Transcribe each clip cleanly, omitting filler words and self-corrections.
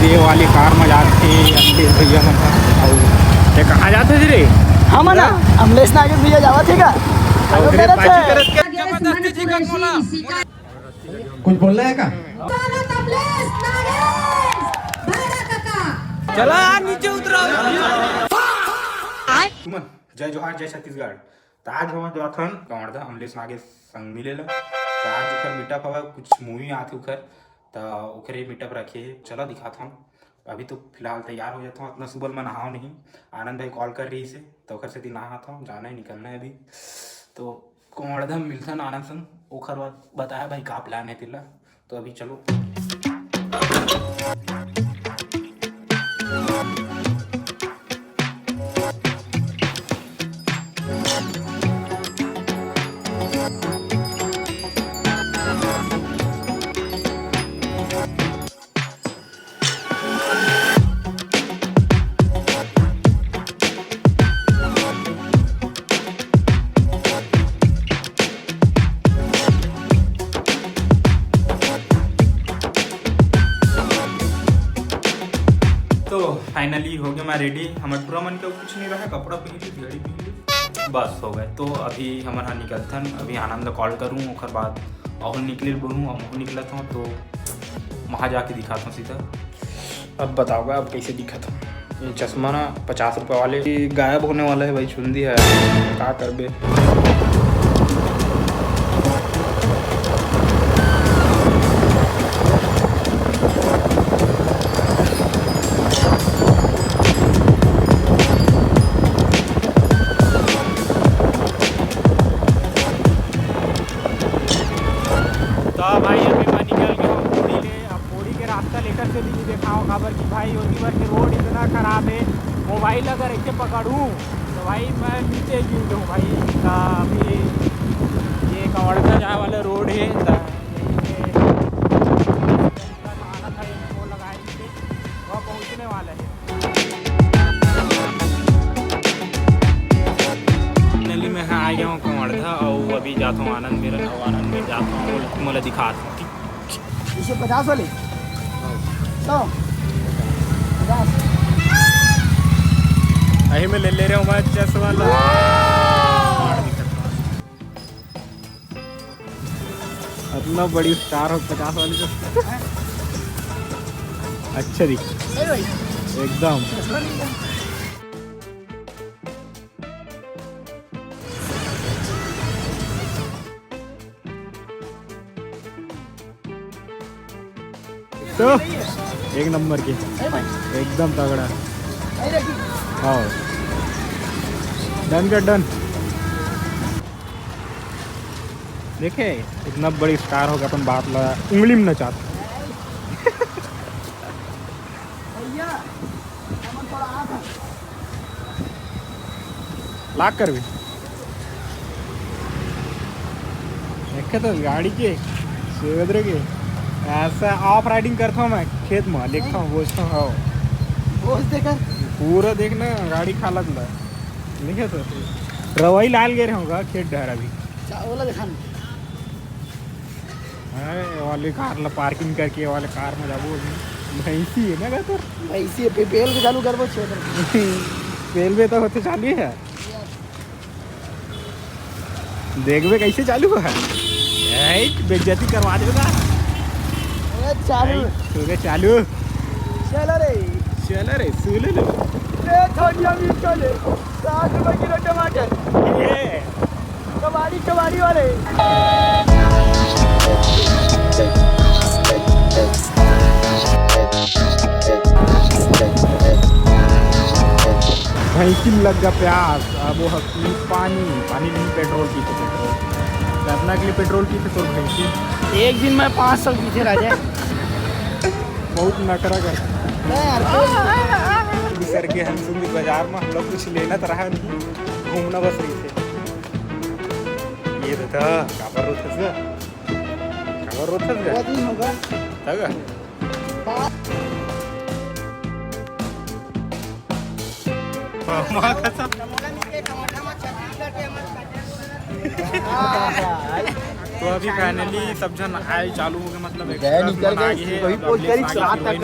ये वाली कार में जाते भैया और कहाँ जाते थे रे? हम ना अमलेश नागर भैया जावा थे का कुछ बोल रहा है का? चला नीचे उतरो। सुमन जय जोहार जय छत्तीसगढ़। तो आज हम जोथन कवर्धा अमलेश नागे संग मिलेला। तो आज उखर मीटअप हवा कुछ मूवी आथे उखर तो उखरे मीटअप रखे चला दिखाता हूँ। अभी तो फिलहाल तैयार हो जाता हूँ, इतना सुबह मैं नहाओ नहीं। आनंद भाई कॉल कर रही से तो उखर से नहाता हूँ, जाना है निकलना है अभी। तो कवर्धा मिलता आनंद संग उखर बताया भाई का प्लान है तिला। तो अभी चलो फाइनली हो गया मैं रेडी। हमारे पूरा मन के कुछ नहीं रहा, कपड़ा पहन ली घड़ी पहन ली बस हो गए। तो अभी हमारा निकलथन, अभी आनंद कॉल करूँ और बाद और निकले बोलूँ और निकलता हूँ तो वहाँ जाके दिखाता हूँ सीधा। अब बताओगा अब कैसे दिखाता हूँ। ये चश्मा ना 50 रुपये वाले गायब होने वाला है भाई, चुंदी है क्या करबे। भाई अभी मैं निकल गया हूँ पूरी ले। अब पूरी के रास्ता लेकर चली दिखाओ खबर कि भाई उसी बार के रोड इतना ख़राब है, मोबाइल अगर ऐसे पकड़ूँ तो भाई मैं नीचे गिर दूँ भाई। अभी ये कवर्धा जाए वाला रोड है, आना था वो लगाए थे वह पहुँचने वाला है। फाइनली मैं आ गया हूँ कवर्धा और अभी जाता हूँ आनंद मेरा आनंद में जाता हूँ मतलब दिखाता हूँ। 50 वाली 100 50 यही मैं ले रहा हूँ मैं चश्मा वाला। इतना बड़ी स्टार हो 50 वाली तो अच्छा दिख एकदम। तो एक नंबर की एकदम तगड़ा। हाँ डन कर डन। देखे इतना बड़ी स्टार होगा अपन बात लगा उंगली में नचाता। लाग कर भी देखे तो गाड़ी के सुभद्रे के ऐसा ऑफ राइडिंग करता हूँ मैं खेत में, देखता हूँ बोझता हूँ देखा पूरा देखना गाड़ी खालत ला देखे तो रवई लाल गए होगा खेत डहरा भी वाला देखा वाले कार ला पार्किंग करके वाले कार में जाबो भैंसी है ना तो भैंसी पेल के चालू करबो पेल में तो होते चालू है देखबे कैसे चालू है बेइज्जती करवा देगा चालू चालू चलो रे सुन लो चले 60 रुपए किलो टमाटर ये कबाड़ी वाले। भैंसी लग गया प्यास, अब वो पानी नहीं पेट्रोल की तो पेट्रोल करना के लिए पेट्रोल की तो भैंसी। एक दिन में 500 पीछे रह जाए बहुत नखरा कर सर के हम सुन बाजार में हम लोग कुछ लेना तो रहा नहीं, घूमना बस रही थे। ये तो था काबर रोथस होगा तो अभी फाइनली सब जन आए चालू हो गए, मतलब गए निकल गए वही पोस्ट करी साथ तक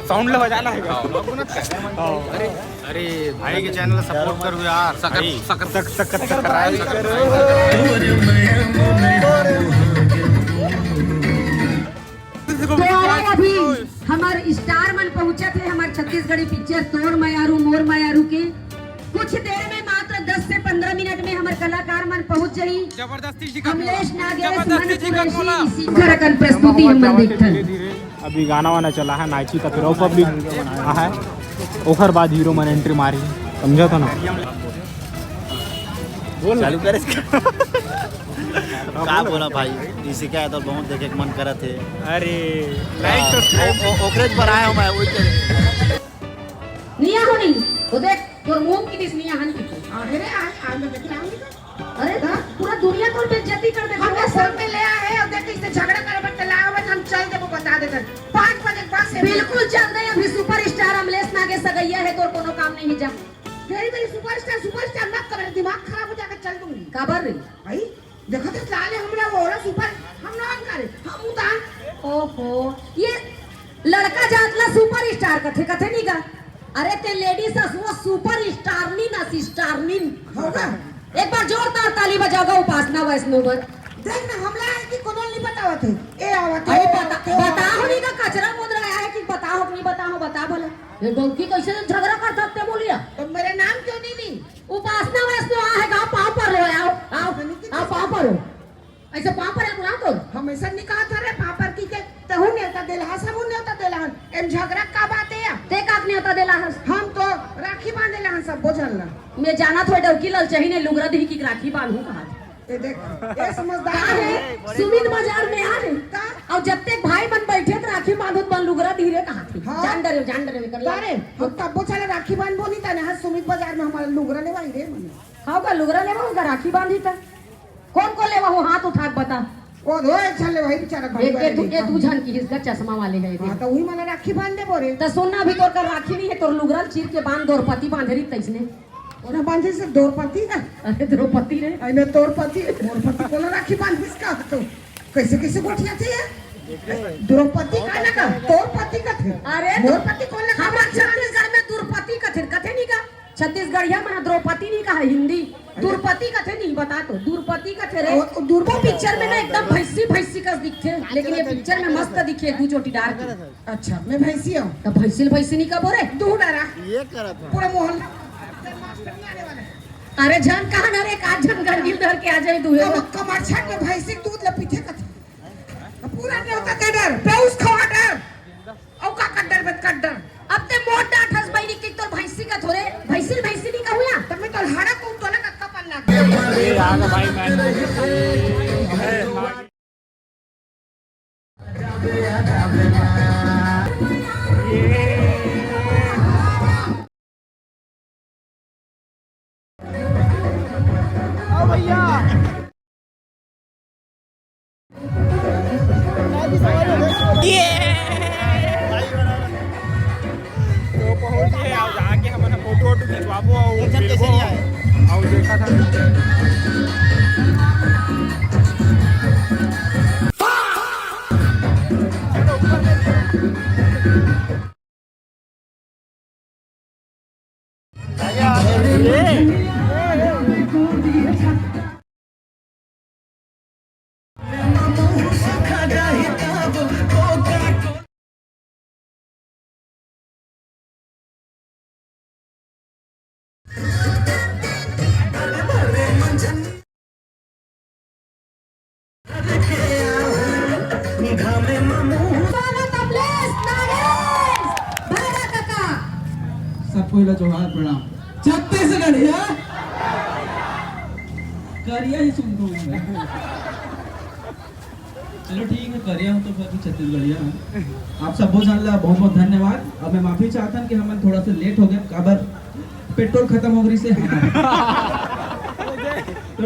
साउंड ला बजाना है। अरे भाई के चैनल सपोर्ट करो यार। अभी हमारे स्टार मन पहुंचे थे हमारे छत्तीसगढ़ी पिक्चर तोड़ मयारू मोर मयारू के कुछ देर में मात्र 10 से 15 मिनट में हमारे कलाकार मन पहुंच जाई। कमलेश नागेश मन प्रस्तुति हम देखते अभी गाना वाना चला है, नाची का फिर पब्लिक है, ओखर बाद हीरो मन एंट्री मारी, समझा था ना। बोल चालू करे का बोला भाई, इसी का तो बहुत देखे के मन करत है। अरे लाइक सब्सक्राइब ओकरेज पर आया हूं मैं वही निया होनी वो देख तोर मुंह की दिस निया हन की अरे आज में देख अरे पूरा दुनिया तोर बेइज्जती कर दे। हमने सर पे ले आए और देख इससे झगड़ा करबे चलावे हम चल देबो बता देते 5 बजे के बाद से बिल्कुल चल दे। अभी सुपरस्टार अमलेश नागेश सगैया है, तोर कोनो काम नहीं जा। मेरी सुपरस्टार मत कर, दिमाग खराब हो जाकर चल दूंगी काबर रे भाई। देखो तो लाले हमरा ओरा सुपर हम ना करे हम उतार। ओहो ये लड़का जातला सुपरस्टार कथे नहीं का। अरे ते लेडीज वो सुपरस्टार नी ना सिस्टारनीन होगा। एक बार जोरदार ताली बजाओगा उपासना वैष्णव पर। देख ना हमला है कि कोनो नहीं बतावत है ए आवत है बताओ नहीं का कचरा मोद रहा है कि बताओ नहीं बताओ बता भला ये डोंकी कैसे झगड़ा कर सकते बोलिया। तो मेरे नाम क्यों नहीं ली उपासना वैष्णव आ है गांव पांव पर लो आओ पांव पर हो ऐसे पांव पर बुलाओ तो हम ऐसा नहीं कहा था रे पांव पर की के तहु नेता देला सब नेता देला एम झगड़ा का बात है ते का नेता देला हम तो राखी बांधेला हम सब बोझल ना मैं जाना थोड़ा डौकी लल चाहिए ने लुगरा दी की राखी बांधू कहा ये देख ये समझदार है सुमित बाजार में आ रे और जब तक भाई मन बैठे तो राखी बांधत बन लुगरा धीरे कहा थी जान डरे कर रे हम तब बोले राखी बांधबो नहीं था ना सुमित बाजार में हमारा लुगरा लेवाई रे मन हां का लुगरा लेवा का राखी बांधी था कौन लेवा हो हाथ उठा बता ओ धोए चले भाई बेचारा भाई ये तू जान की इसका चश्मा वाले है हां तो वही मला राखी बांध दे बोरे तो सोना भी तोर कर राखी नहीं है तोर लुगरा चीर के बांध द्रौपदी बांधरी तैसने ओना बांधे से द्रौपदी ना अरे द्रौपदी रे अने तोरपति मोरपति कोला राखी बांधिस का तो कैसे गोठिया थे द्रौपदी का ना का तोरपति का थे अरे मोरपति कोला हमार छत्तीसगढ़ में द्रौपदी का थे कथे नहीं का छत्तीसगढ़िया में द्रौपदी नहीं का है हिंदी द्रौपदी का थे नहीं बता तो द्रौपदी का थे रे दुर्बो पिक्चर में ना एकदम भैंसी का दिखते लेकिन ये पिक्चर में मस्त दिखे दू चोटीदार की। अच्छा मैं भैंसी हूं तो भैंसी नहीं का बोरे तू डरा ये करत पूरा मोहल्ला अरे जान कहां ना रे का जन गंगिल धर के आ जाए दुहे कमर छाट में भैंसी दूध ल पीछे का पूरा ने होता कडर पेउस खवा डर औ का कड्डर में कड्डर अब ते मोट डाठस बइनी की तोर भैंसी का थोरे भैंसी नहीं का हुआ तब मैं तोर हाड़ा को तो ना कक्का पन्ना ये आ गया भाई तो पहुंच गए और जाके हमने फोटो खिंचवाबो और देखा था सबको जोहार प्रणाम। छत्तीसगढ़िया करिया ही सुनता हूँ मैं। चलो ठीक है करिया हूँ तो फिर छत्तीसगढ़िया हूँ। आप सब जान ला बहुत बहुत धन्यवाद। अब मैं माफी चाहता हूँ कि हम थोड़ा सा लेट हो गया काबर पेट्रोल खत्म हो गई से तो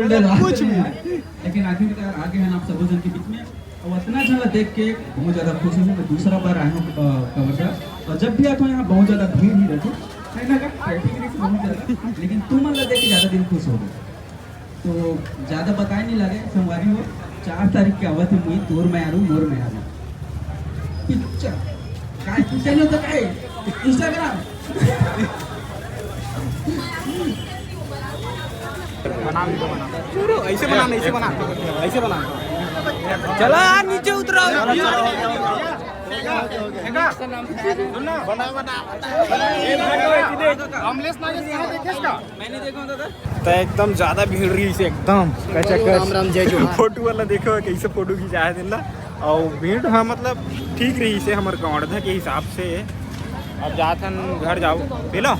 लेकिन आखिरकार आगे हैं आप सब जन के बीच में और इतना जगह देख के बहुत ज़्यादा खुश हूँ। मैं दूसरा बार आया हूँ कवर और जब भी आता हूँ यहाँ बहुत ज़्यादा भीड़ ही रहती है ना का कैटेगरी से बहुत ज्यादा, लेकिन तुम मतलब देख के ज्यादा दिल खुश हो गए। तो ज्यादा बताए नहीं लगे संगवारी हो 4 तारीख के आवत मुई तोर में आरू मोर में आरू पिक्चर काय पिक्चर होतं काय इंस्टाग्राम ऐसे बना चलो यार नीचे उतरो मैंने देखा दादा तो एकदम ज्यादा भीड़ रही से एकदम राम राम जय जो फोटो वाला देखो कैसे फोटो खिंचाया दिन ला और भीड़ हाँ मतलब ठीक रही से हमारे गौड़धा के हिसाब से। अब जाथन घर जाओ पेलो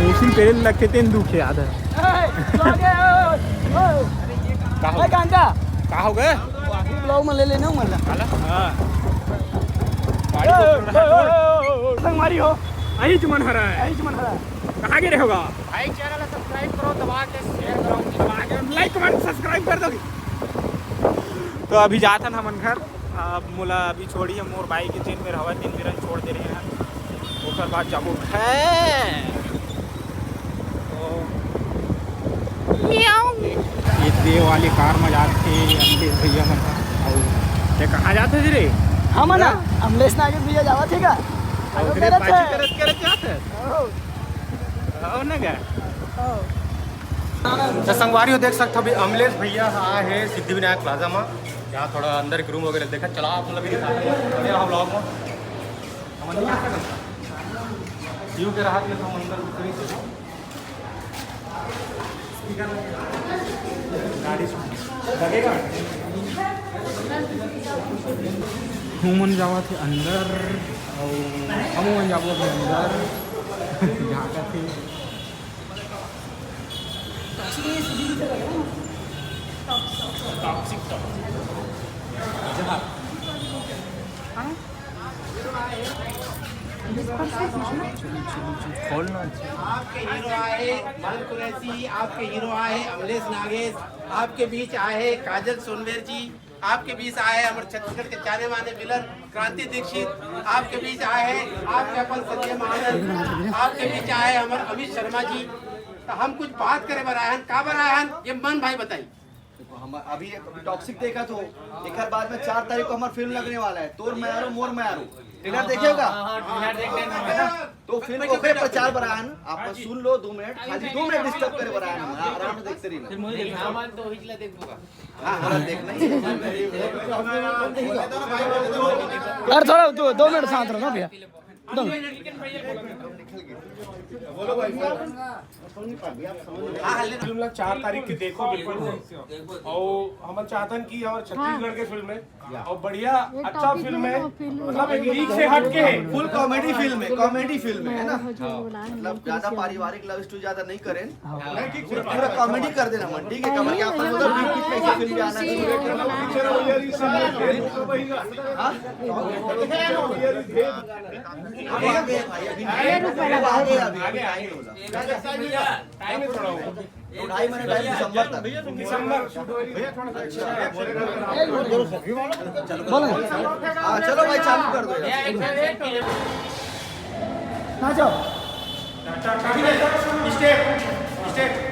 इसी पेड़ लगते तेन दुख याद है का हो गए ब्लॉग में ले लेना मतलब संगवारी हो आई चमन हरा है कहाँ गिरे होगा भाई चैनल सब्सक्राइब करो, दबा के शेयर करो, लाइक कमेंट सब्सक्राइब कर दोगे। तो अभी जाता ना मन घर अब मोला अभी छोड़ी है मोर बाइक के चेन में हवा 3 दिन छोड़ दे रहे हैं उसके बाद जाबो ये देव वाली कार में जाते अंकित भैया मन और ये कहाँ जाते थे रे हम ना अमलेश नागे भैया जावा थे का करत जाते हो ना क्या तो संगवारी हो देख सकते हो अभी अमलेश भैया आए हैं सिद्धिविनायक प्लाजा में। यहाँ थोड़ा अंदर एक रूम वगैरह देखा चला आप मतलब दिखाते ब्लॉग में यू के राहत में हम अंदर घूमन जावा थे अंदर और हम जाबो थे अंदर यहाँ का थे आपके हीरो आए मदन कुरैशी, आपके हीरो आए अमलेश नागेश, आपके बीच आए काजल सोनवेर जी, आपके बीच आए हमारे छत्तीसगढ़ के जाने माने विलन क्रांति दीक्षित, आपके बीच आए हैं आपके अपन संजय महानंद, आपके बीच आए हमारे अमित शर्मा जी। तो हम कुछ बात करें बराहन का बराहन ये मन भाई बताइए। हम अभी टॉक्सिक देखा तो एक बाद में 4 तारीख को हमारी फिल्म लगने वाला है तोर मैं आरू मोर मैं आरू ट्रेलर देखिएगा तो फिल्म को प्रचार बराहन आप सुन लो 2 मिनट खाली 2 मिनट डिस्टर्ब करे बराहन हम आराम से देखते रहिए हां देखना अरे थोड़ा 2 मिनट शांत रहो भैया फिल्म लग 4 तारीख की देखो बिल्कुल और हम चाहतन की हमारे छत्तीसगढ़ के फिल्म है और बढ़िया अच्छा फिल्म है मतलब एक लीक से हट के है फुल कॉमेडी फिल्म है ना मतलब ज्यादा पारिवारिक लव स्टोरी ज्यादा नहीं करें पूरा कॉमेडी कर देना मन ठीक है कमर यहाँ पर मतलब बीच में कैसे फिल्म भी आना टाइम है थोड़ा 2.5 महीने टाइम दिसंबर तक चलो भाई चालू कर दो स्टेप